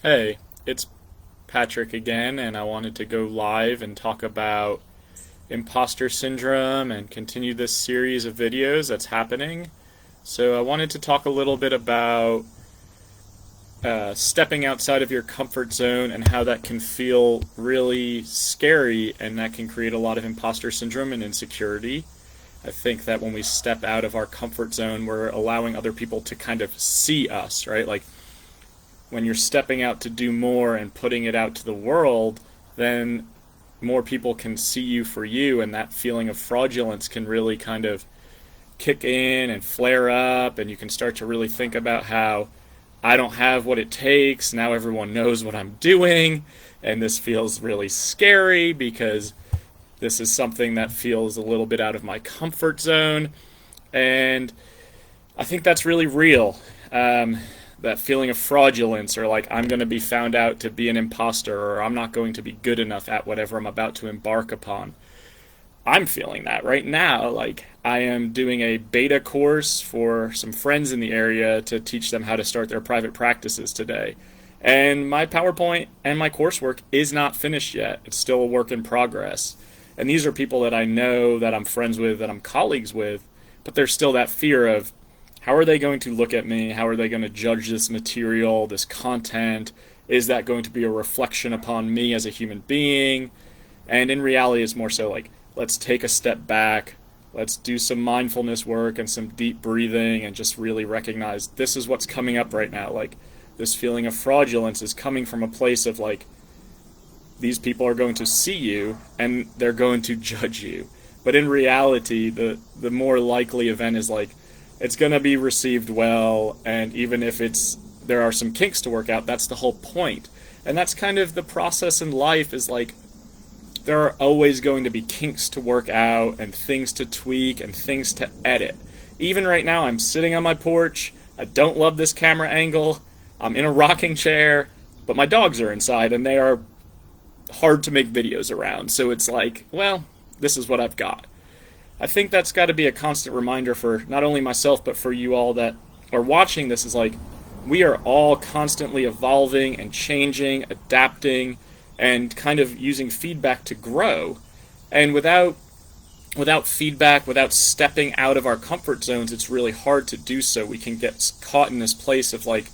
Hey, it's Patrick again, and I wanted to go live and talk about imposter syndrome and continue this series of videos that's happening. So, I wanted to talk a little bit about stepping outside of your comfort zone and how that can feel really scary and that can create a lot of imposter syndrome and insecurity. I think that when we step out of our comfort zone, we're allowing other people to kind of see us, right? Like, when you're stepping out to do more and putting it out to the world, then more people can see you for you, and that feeling of fraudulence can really kind of kick in and flare up, and you can start to really think about how I don't have what it takes. Now everyone knows what I'm doing, and this feels really scary because this is something that feels a little bit out of my comfort zone, and I think that's really real. That feeling of fraudulence, or like I'm going to be found out to be an imposter, or I'm not going to be good enough at whatever I'm about to embark upon. I'm feeling that right now. Like, I am doing a beta course for some friends in the area to teach them how to start their private practices today. And my PowerPoint and my coursework is not finished yet. It's still a work in progress. And these are people that I know, that I'm friends with, that I'm colleagues with, but there's still that fear of, how are they going to look at me? How are they going to judge this material, this content? Is that going to be a reflection upon me as a human being? And in reality, it's more so like, let's take a step back. Let's do some mindfulness work and some deep breathing and just really recognize this is what's coming up right now. Like, this feeling of fraudulence is coming from a place of like, these people are going to see you and they're going to judge you. But in reality, the more likely event is like, it's going to be received well, and even if there are some kinks to work out, that's the whole point. And that's kind of the process in life, is like, there are always going to be kinks to work out and things to tweak and things to edit. Even right now, I'm sitting on my porch. I don't love this camera angle. I'm in a rocking chair, but my dogs are inside and they are hard to make videos around. So it's like, well, this is what I've got. I think that's got to be a constant reminder for not only myself, but for you all that are watching this, is like, we are all constantly evolving and changing, adapting, and kind of using feedback to grow. And without feedback, without stepping out of our comfort zones, it's really hard to do so. We can get caught in this place of like,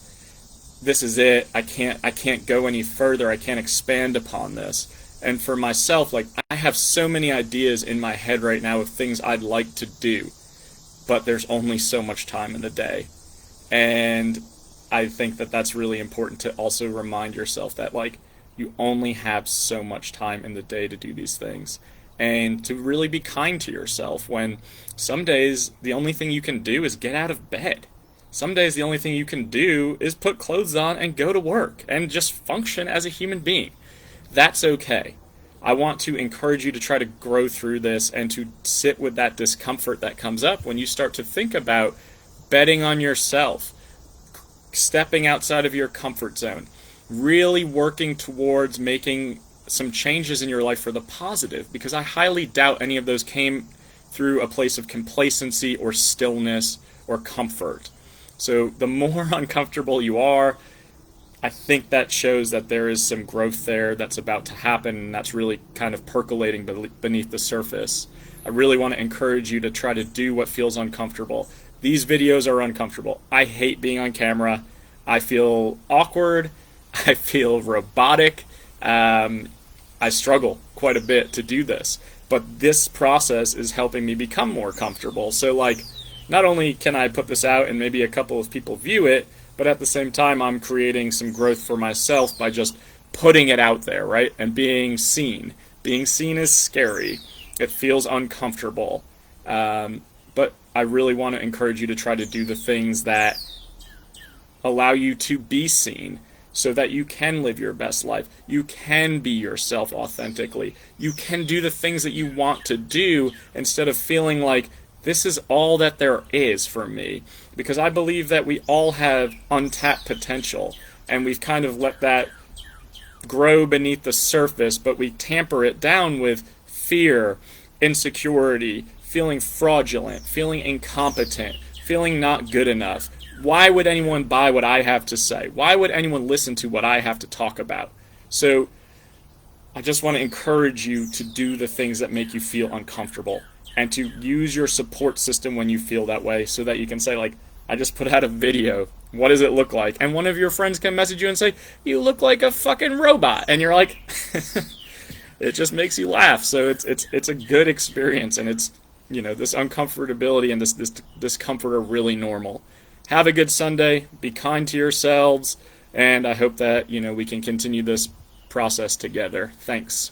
this is it. I can't go any further. I can't expand upon this. And for myself, like, I have so many ideas in my head right now of things I'd like to do, but there's only so much time in the day. And I think that that's really important to also remind yourself that, like, you only have so much time in the day to do these things. And to really be kind to yourself when some days the only thing you can do is get out of bed. Some days the only thing you can do is put clothes on and go to work and just function as a human being. That's okay. I want to encourage you to try to grow through this and to sit with that discomfort that comes up when you start to think about betting on yourself, stepping outside of your comfort zone, really working towards making some changes in your life for the positive, because I highly doubt any of those came through a place of complacency or stillness or comfort. So the more uncomfortable you are, I think that shows that there is some growth there that's about to happen, and that's really kind of percolating beneath the surface. I really want to encourage you to try to do what feels uncomfortable. These videos are uncomfortable. I hate being on camera. I feel awkward. I feel robotic. I struggle quite a bit to do this. But this process is helping me become more comfortable. So, like, not only can I put this out and maybe a couple of people view it, but at the same time, I'm creating some growth for myself by just putting it out there, right? And being seen. Being seen is scary. It feels uncomfortable. But I really want to encourage you to try to do the things that allow you to be seen so that you can live your best life. You can be yourself authentically. You can do the things that you want to do instead of feeling like, this is all that there is for me. Because I believe that we all have untapped potential, and we've kind of let that grow beneath the surface, but we tamper it down with fear, insecurity, feeling fraudulent, feeling incompetent, feeling not good enough, why would anyone buy what I have to say? Why would anyone listen to what I have to talk about? So I just want to encourage you to do the things that make you feel uncomfortable and to use your support system when you feel that way so that you can say, like, I just put out a video. What does it look like? And one of your friends can message you and say, you look like a fucking robot. And you're like, it just makes you laugh. So it's a good experience, and it's, you know, this uncomfortability and this discomfort are really normal. Have a good Sunday. Be kind to yourselves, and I hope that, you know, we can continue this process together. Thanks.